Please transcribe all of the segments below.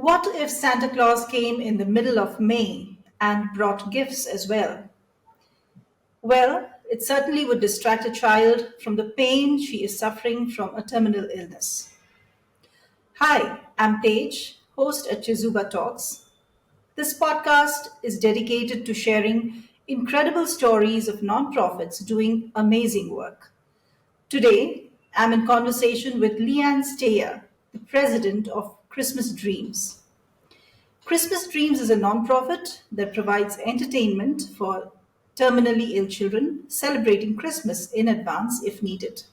What if Santa Claus came in the middle of May and brought gifts as well? Well, it certainly would distract a child from the pain she is suffering from a terminal illness. Hi, I'm Paige, host at Chezuba Talks. This podcast is dedicated to sharing incredible stories of nonprofits doing amazing work. Today, I'm in conversation with Leanne Steer, the president of Christmas Dreams. Christmas Dreams is a nonprofit that provides entertainment for terminally ill children celebrating Christmas in advance if needed.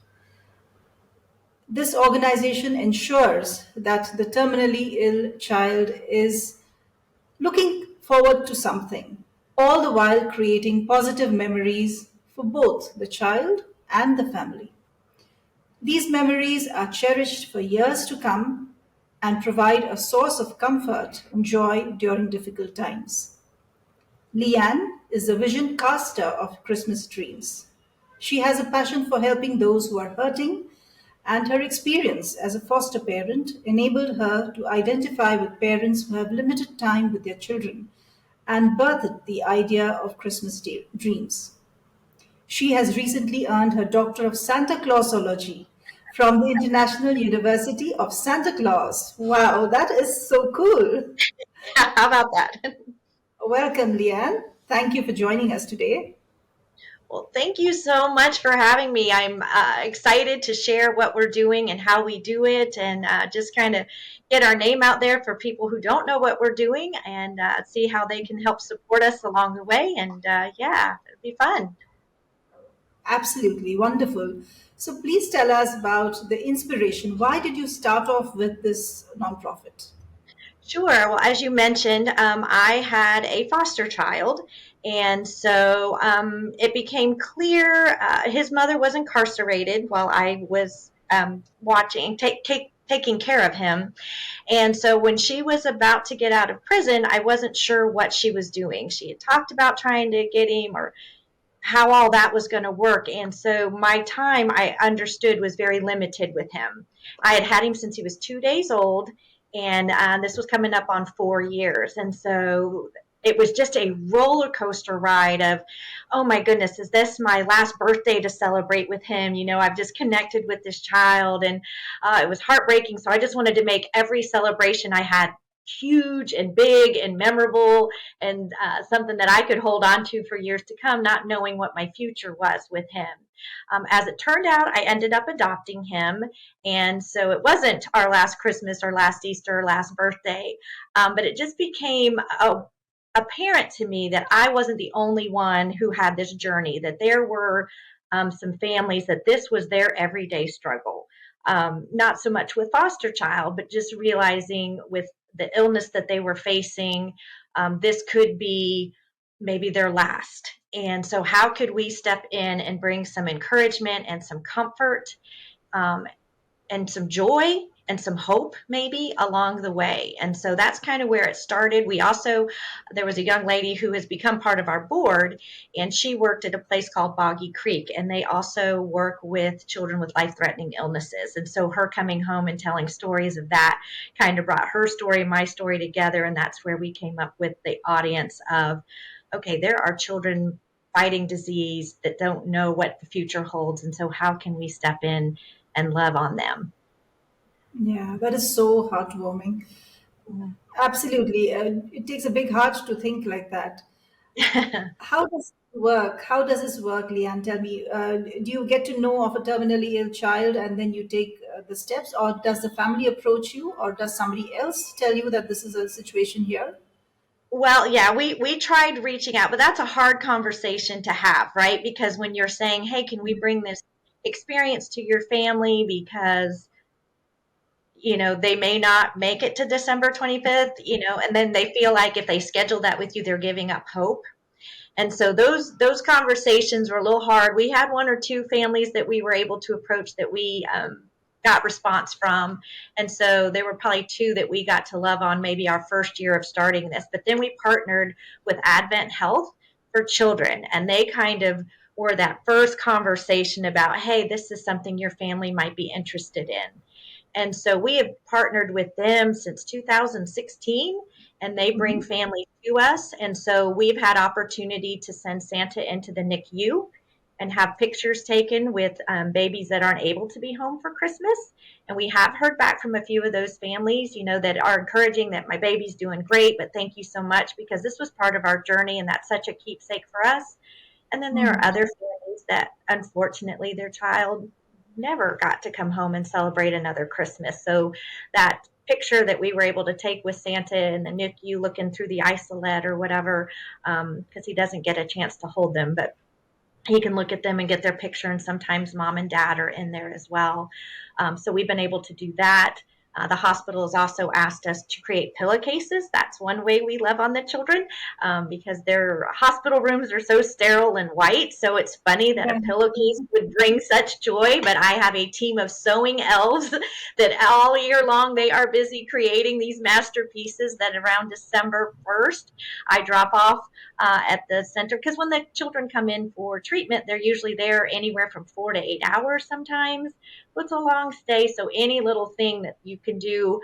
This organization ensures that the terminally ill child is looking forward to something, all the while creating positive memories for both the child and the family. These memories are cherished for years to come and provide a source of comfort and joy during difficult times. Leanne is the vision caster of Christmas Dreams. She has a passion for helping those who are hurting, and her experience as a foster parent enabled her to identify with parents who have limited time with their children and birthed the idea of Dreams. She has recently earned her Doctor of Santa Clausology from the International University of Santa Claus. Wow, that is so cool. How about that? Welcome, Leanne. Thank you for joining us today. Well, thank you so much for having me. I'm excited to share what we're doing and how we do it, and just kind of get our name out there for people who don't know what we're doing, and see how they can help support us along the way. And yeah, it'll be fun. Absolutely wonderful. So, please tell us about the inspiration. Why did you start off with this nonprofit? Sure. Well, as you mentioned, I had a foster child, and so it became clear his mother was incarcerated while I was taking care of him. And so when she was about to get out of prison, I wasn't sure what she was doing. She had talked about trying to get him or how all that was going to work. And so my time, I understood, was very limited with him. I had him since he was 2 days old, and this was coming up on 4 years. And so it was just a roller coaster ride of, oh my goodness, is this my last birthday to celebrate with him? You know, I've just connected with this child, and it was heartbreaking. So I just wanted to make every celebration I had huge and big and memorable, and something that I could hold on to for years to come, not knowing what my future was with him. As it turned out, I ended up adopting him. And so it wasn't our last Christmas or last Easter or last birthday, but it just became apparent to me that I wasn't the only one who had this journey, that there were some families that this was their everyday struggle. Not so much with foster child, but just realizing with the illness that they were facing, this could be maybe their last. And so, how could we step in and bring some encouragement and some comfort, um, and some joy and some hope maybe along the way? And so that's kind of where it started. There was a young lady who has become part of our board, and she worked at a place called Boggy Creek, and they also work with children with life-threatening illnesses. And so her coming home and telling stories of that kind of brought her story, my story together, and that's where we came up with the audience of, okay, there are children fighting disease that don't know what the future holds, and so how can we step in and love on them? Yeah, that is so heartwarming. Absolutely. It takes a big heart to think like that. How does it work? How does this work, Leanne? Tell me, do you get to know of a terminally ill child and then you take the steps, or does the family approach you, or does somebody else tell you that this is a situation here? Well, yeah, we tried reaching out, but that's a hard conversation to have, right? Because when you're saying, "Hey, can we bring this experience to your family because they may not make it to December 25th, and then they feel like if they schedule that with you, they're giving up hope." And so those conversations were a little hard. We had one or two families that we were able to approach that we got response from, and so there were probably two that we got to love on maybe our first year of starting this. But then we partnered with Advent Health for Children, and they kind of were that first conversation about, hey, this is something your family might be interested in. And so we have partnered with them since 2016, and they bring Mhm. families to us. And so we've had opportunity to send Santa into the NICU and have pictures taken with babies that aren't able to be home for Christmas. And we have heard back from a few of those families, that are encouraging that my baby's doing great, but thank you so much because this was part of our journey and that's such a keepsake for us. And then there are Mhm. other families that unfortunately their child never got to come home and celebrate another Christmas. So that picture that we were able to take with Santa in the NICU looking through the isolette or whatever, because he doesn't get a chance to hold them, but he can look at them and get their picture, and sometimes mom and dad are in there as well. So we've been able to do that. The hospital has also asked us to create pillowcases. That's one way we love on the children, because their hospital rooms are so sterile and white. So it's funny that a Right. pillowcase would bring such joy. But I have a team of sewing elves that all year long they are busy creating these masterpieces that around December 1st I drop off at the center, because when the children come in for treatment, they're usually there anywhere from 4 to 8 hours sometimes. So it's a long stay. So any little thing that you can do.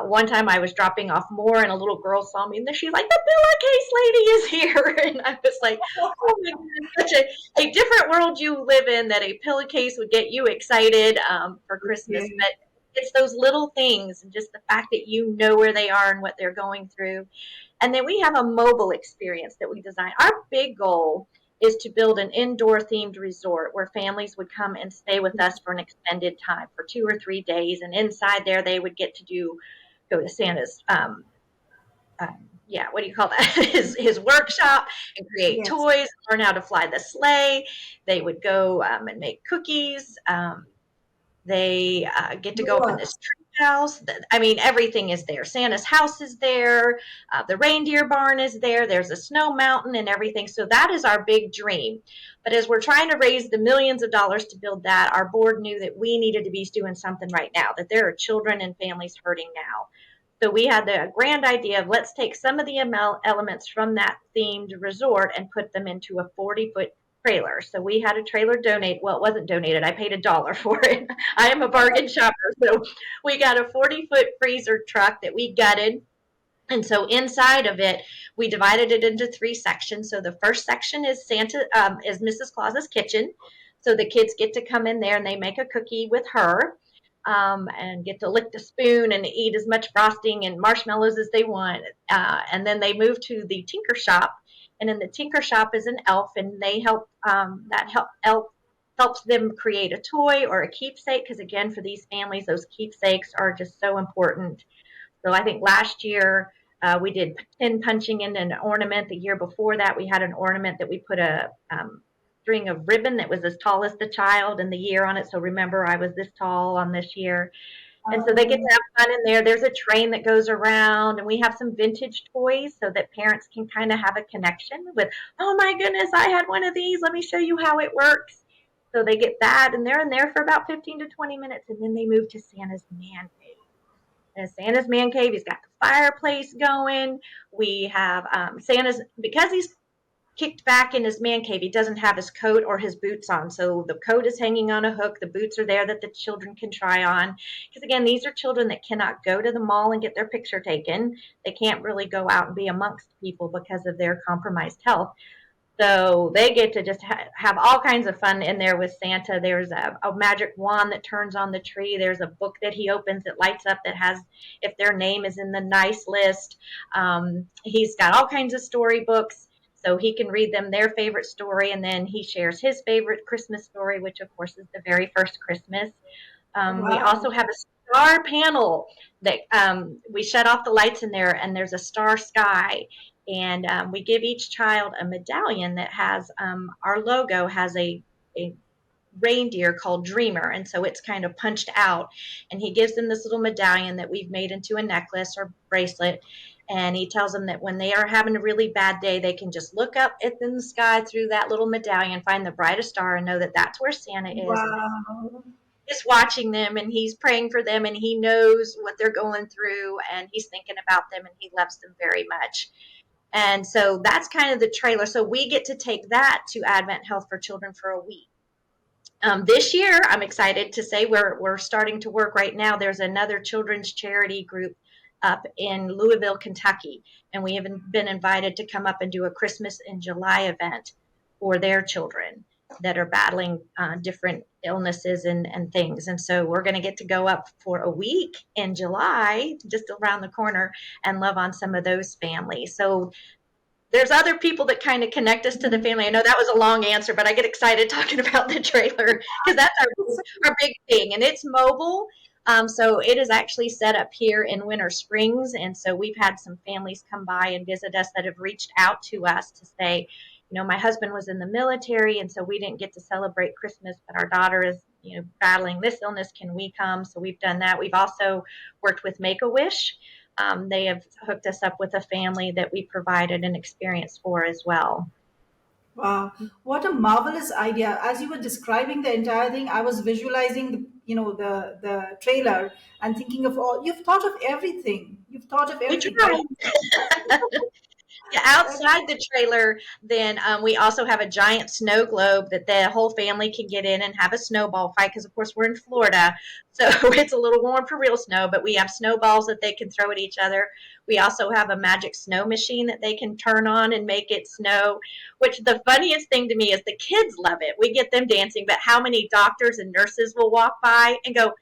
One time I was dropping off more, and a little girl saw me, and then she's like, "The pillowcase lady is here," and I was like, "Oh my goodness, such a different world you live in that a pillowcase would get you excited for Christmas." Okay. But it's those little things and just the fact that you know where they are and what they're going through. And then we have a mobile experience that we design. Our big goal is to build an indoor themed resort where families would come and stay with us for an extended time for 2 or 3 days. And inside there, they would get to go to Santa's, yeah, what do you call that? his workshop and create Yes. toys, learn how to fly the sleigh. They would go and make cookies. They get to go up in Wow. this tree house. I mean, everything is there. Santa's house is there. The reindeer barn is there. There's a snow mountain and everything. So that is our big dream. But as we're trying to raise the millions of dollars to build that, our board knew that we needed to be doing something right now, that there are children and families hurting now. So we had the grand idea of let's take some of the elements from that themed resort and put them into a 40-foot trailer. So we had a trailer donate. Well, it wasn't donated. I paid $1 for it. I am a bargain shopper. So we got a 40-foot freezer truck that we gutted. And so inside of it, we divided it into 3 sections. So the first section is is Mrs. Claus's kitchen. So the kids get to come in there and they make a cookie with her, and get to lick the spoon and eat as much frosting and marshmallows as they want. And then they move to the tinker shop. And in the tinker shop is an elf, and they help elf helps them create a toy or a keepsake, because again, for these families, those keepsakes are just so important. So I think last year we did pin punching in an ornament. The year before that, we had an ornament that we put a string of ribbon that was as tall as the child and the year on it. So remember, I was this tall on this year. And so they get Um, to have fun in there. There's a train that goes around, and we have some vintage toys so that parents can kind of have a connection with, oh my goodness, I had one of these. Let me show you how it works. So they get that, and they're in there for about 15 to 20 minutes, and then they move to Santa's man cave. And Santa's man cave, he's got the fireplace going. We have Santa's, because he's kicked back in his man cave, he doesn't have his coat or his boots on. So the coat is hanging on a hook. The boots are there that the children can try on. Because again, these are children that cannot go to the mall and get their picture taken. They can't really go out and be amongst people because of their compromised health. So they get to just have all kinds of fun in there with Santa. There's a magic wand that turns on the tree. There's a book that he opens that lights up that has if their name is in the nice list. He's got all kinds of storybooks, so he can read them their favorite story, and then he shares his favorite Christmas story, which of course is the very first Christmas. We wow. also have a star panel that we shut off the lights in there, and there's a star sky. And we give each child a medallion that has our logo has a reindeer called Dreamer, and so it's kind of punched out. And he gives them this little medallion that we've made into a necklace or bracelet. And he tells them that when they are having a really bad day, they can just look up in the sky through that little medallion, find the brightest star, and know that that's where Santa is, and that Wow. is watching them and he's praying for them and he knows what they're going through and he's thinking about them and he loves them very much. And so that's kind of the trailer. So we get to take that to Advent Health for Children for a week. This year, I'm excited to say we're starting to work right now. There's another children's charity group up in Louisville, Kentucky, and we have been invited to come up and do a Christmas in July event for their children that are battling different illnesses and things. And so we're going to get to go up for a week in July, just around the corner, and love on some of those families. So there's other people that kind of connect us to the family. I know that was a long answer, but I get excited talking about the trailer because that's our big thing, and it's mobile. So it is actually set up here in Winter Springs, and so we've had some families come by and visit us that have reached out to us to say, my husband was in the military, and so we didn't get to celebrate Christmas, but our daughter is, battling this illness. Can we come? So we've done that. We've also worked with Make-A-Wish. They have hooked us up with a family that we provided an experience for as well. Wow, what a marvelous idea! As you were describing the entire thing, I was visualizing the trailer and thinking of all. You've thought of everything. You've thought of We everything. try. Yeah, outside the trailer, then we also have a giant snow globe that the whole family can get in and have a snowball fight because, of course, we're in Florida, so it's a little warm for real snow, but we have snowballs that they can throw at each other. We also have a magic snow machine that they can turn on and make it snow, which the funniest thing to me is the kids love it. We get them dancing, but how many doctors and nurses will walk by and go,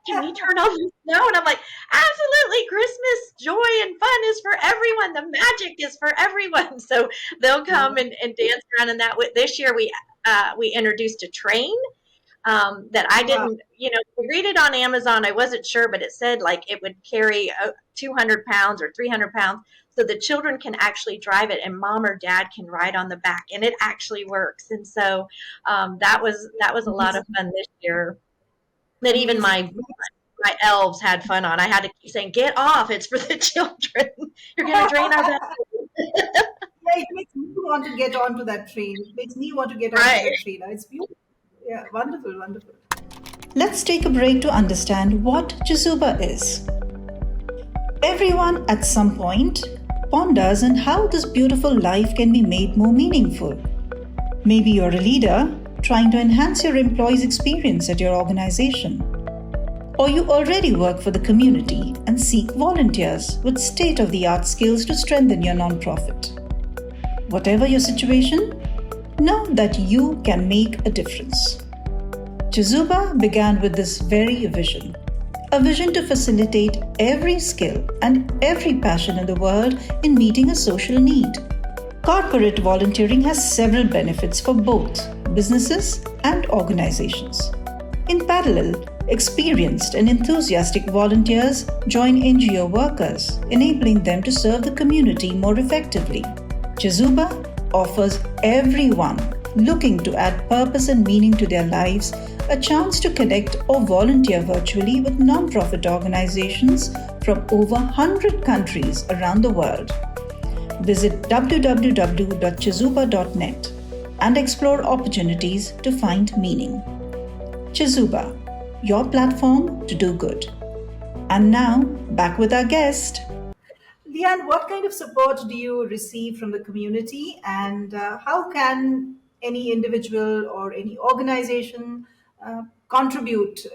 can we turn on the snow? And I'm like, absolutely, Christmas joy and fun is for everyone. The magic is for everyone. So they'll come and dance around in that. This year we introduced a train that I Wow. didn't, read it on Amazon. I wasn't sure, but it said like it would carry 200 pounds or 300 pounds. So the children can actually drive it and mom or dad can ride on the back, and it actually works. And so that was a lot of Amazing. fun this year that even Amazing. my elves had fun on. I had to keep saying, "Get off! It's for the children. You're going to drain our battery." Yeah, it makes me want to get onto that train. It makes me want to get onto Right. that train. It's beautiful. Yeah, wonderful, wonderful. Let's take a break to understand what Chezuba is. Everyone at some point ponders on how this beautiful life can be made more meaningful. Maybe you're a leader trying to enhance your employees' experience at your organization. Or you already work for the community and seek volunteers with state of the art skills to strengthen your nonprofit. Whatever your situation, know that you can make a difference. Chezuba began with this very vision, a vision to facilitate every skill and every passion in the world in meeting a social need. Corporate volunteering has several benefits for both businesses and organizations. In parallel, experienced and enthusiastic volunteers join NGO workers, enabling them to serve the community more effectively. Chezuba offers everyone looking to add purpose and meaning to their lives a chance to connect or volunteer virtually with nonprofit organizations from over 100 countries around the world. Visit www.chezuba.net and explore opportunities to find meaning. Chezuba, your platform to do good. And now, back with our guest. Leanne, what kind of support do you receive from the community, and how can any individual or any organization contribute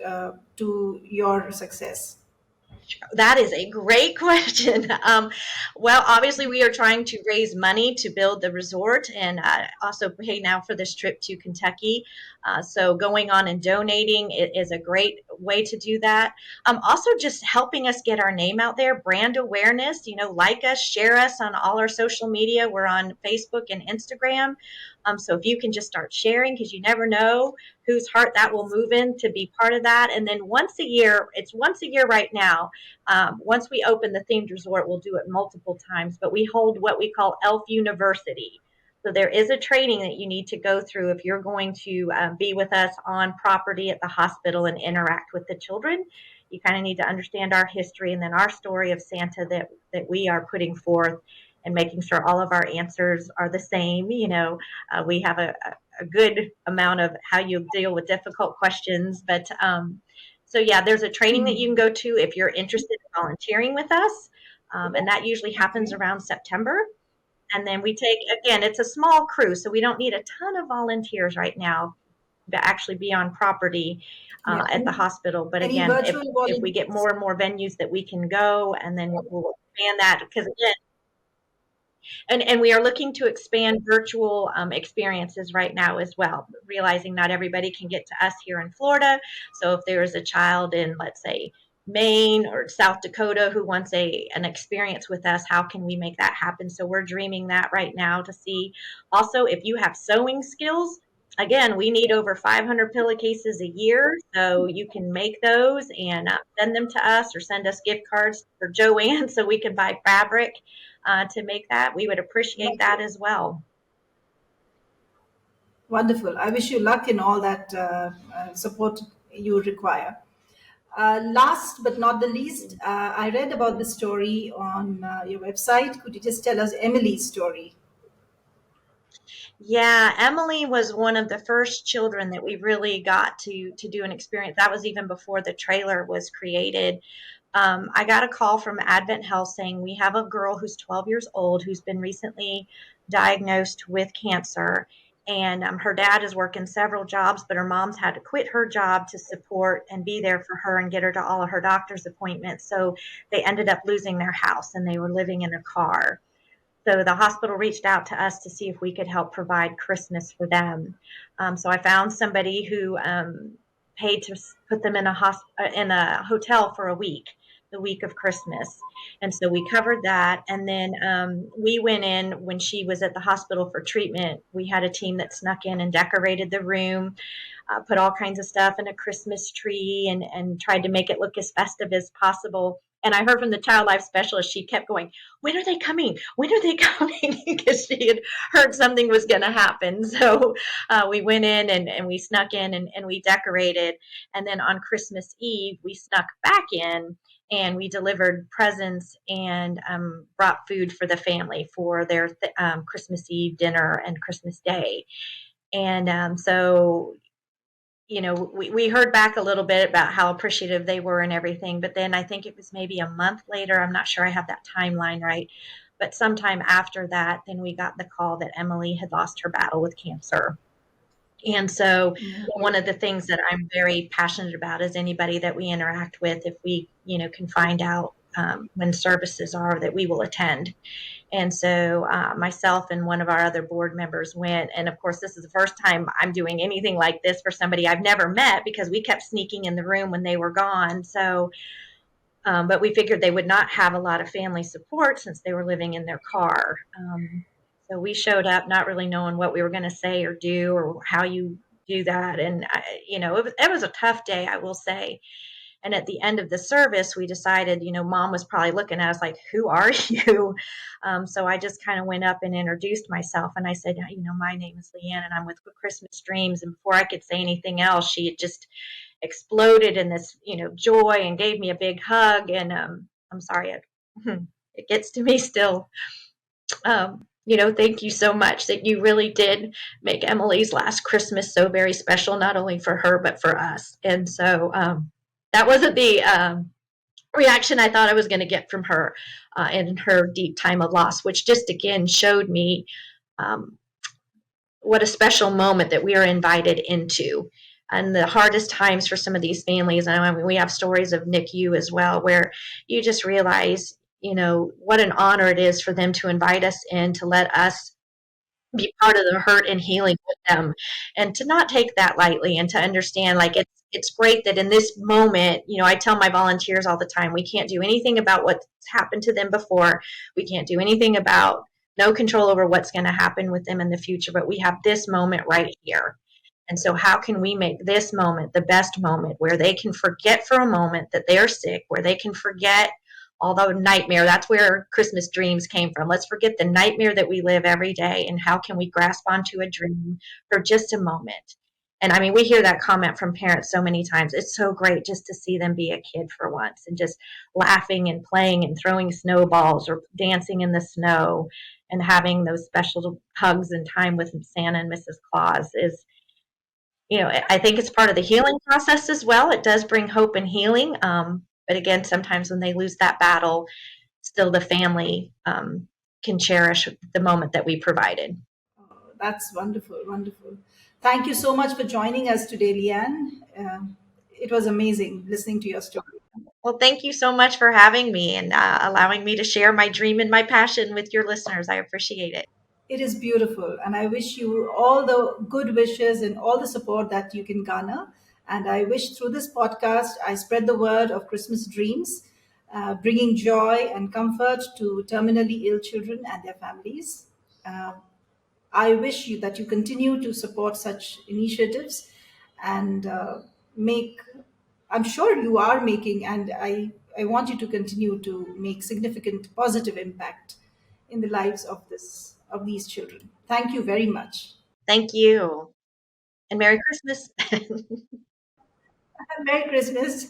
to your success? That is a great question. Well, obviously, we are trying to raise money to build the resort and also pay now for this trip to Kentucky. So, going on and donating is a great way to do that. Also, just helping us get our name out there, brand awareness, like us, share us on all our social media. We're on Facebook and Instagram. So, if you can just start sharing, because you never know whose heart that will move in to be part of that. And then it's once a year right now. Once we open the themed resort, we'll do it multiple times, but we hold what we call ELF University. So there is a training that you need to go through if you're going to be with us on property at the hospital and interact with the children. You kind of need to understand our history and then our story of Santa that we are putting forth and making sure all of our answers are the same. We have a good amount of how you deal with difficult questions, but so yeah, there's a training that you can go to if you're interested in volunteering with us, and that usually happens Okay. around September. And then we take again, it's a small crew, so we don't need a ton of volunteers right now. actually be on property Yeah. at the hospital. But Any again, virtual if we get volunteers? more and more venues that we can go, and then we'll expand that, because again, and we are looking to expand virtual experiences right now as well, realizing not everybody can get to us here in Florida. So if there is a child in, let's say, Maine or South Dakota who wants an experience with us, how can we make that happen? So we're dreaming that right now to see. Also, if you have sewing skills, again, we need over 500 pillowcases a year, so you can make those and send them to us, or send us gift cards for Joanne so we can buy fabric to make that. We would appreciate that as well. Wonderful. I wish you luck in all that support you require. Last but not the least, I read about the story on your website. Could you just tell us Emily's story? Yeah, Emily was one of the first children that we really got to do an experience. That was even before the trailer was created. I got a call from Advent Health saying we have a girl who's 12 years old who's been recently diagnosed with cancer. And her dad is working several jobs, but her mom's had to quit her job to support and be there for her and get her to all of her doctor's appointments. So they ended up losing their house and they were living in a car. So the hospital reached out to us to see if we could help provide Christmas for them. So I found somebody who paid to put them in in a hotel for a week, the week of Christmas, and so we covered that. And then we went in when she was at the hospital for treatment. We had a team that snuck in and decorated the room, put all kinds of stuff in a Christmas tree, and tried to make it look as festive as possible. And I heard from the child life specialist, she kept going, when are they coming? When are they coming? Because she had heard something was going to happen. So we went in and we snuck in and we decorated. And then on Christmas Eve, we snuck back in and we delivered presents and brought food for the family for their Christmas Eve dinner and Christmas Day. And so we heard back a little bit about how appreciative they were and everything, but then I think it was maybe a month later, I'm not sure I have that timeline right, but sometime after that, then we got the call that Emily had lost her battle with cancer. And so Yeah. one of the things that I'm very passionate about is anybody that we interact with, if we, can find out when services are, that we will attend. And so myself and one of our other board members went. And of course, this is the first time I'm doing anything like this for somebody I've never met, because we kept sneaking in the room when they were gone. So, but we figured they would not have a lot of family support since they were living in their car. So we showed up not really knowing what we were going to say or do or how you do that. And, it was a tough day, I will say. And at the end of the service, we decided, mom was probably looking at us like, who are you? So I just kind of went up and introduced myself. And I said, my name is LeAnn and I'm with Christmas Dreams. And before I could say anything else, she had just exploded in this, joy and gave me a big hug. And I'm sorry, it gets to me still. Thank you so much, that you really did make Emily's last Christmas so very special, not only for her, but for us. And so that wasn't the reaction I thought I was going to get from her in her deep time of loss, which just again showed me um, what a special moment that we are invited into. And the hardest times for some of these families, and I mean, we have stories of NICU as well, where you just realize, what an honor it is for them to invite us in, to let us be part of the hurt and healing with them, and to not take that lightly, and to understand, like, it's great that in this moment, I tell my volunteers all the time, we can't do anything about what's happened to them before, we can't do anything about, no control over what's going to happen with them in the future, but we have this moment right here. And so how can we make this moment the best moment, where they can forget for a moment that they're sick, where they can forget all the nightmare. That's where Christmas Dreams came from. Let's forget the nightmare that we live every day, and how can we grasp onto a dream for just a moment. And I mean, we hear that comment from parents so many times. It's so great just to see them be a kid for once, and just laughing and playing and throwing snowballs or dancing in the snow and having those special hugs and time with Santa and Mrs. Claus is, I think it's part of the healing process as well. It does bring hope and healing. But again, sometimes when they lose that battle, still the family can cherish the moment that we provided. That's wonderful, wonderful. Thank you so much for joining us today, Leanne. It was amazing listening to your story. Well, thank you so much for having me and allowing me to share my dream and my passion with your listeners. I appreciate it. It is beautiful, and I wish you all the good wishes and all the support that you can garner. And I wish through this podcast, I spread the word of Christmas dreams, bringing joy and comfort to terminally ill children and their families. Uh, I wish you that you continue to support such initiatives and make. I'm sure you are making, and I want you to continue to make significant positive impact in the lives of these children. Thank you very much. Thank you. And Merry Christmas. Merry Christmas.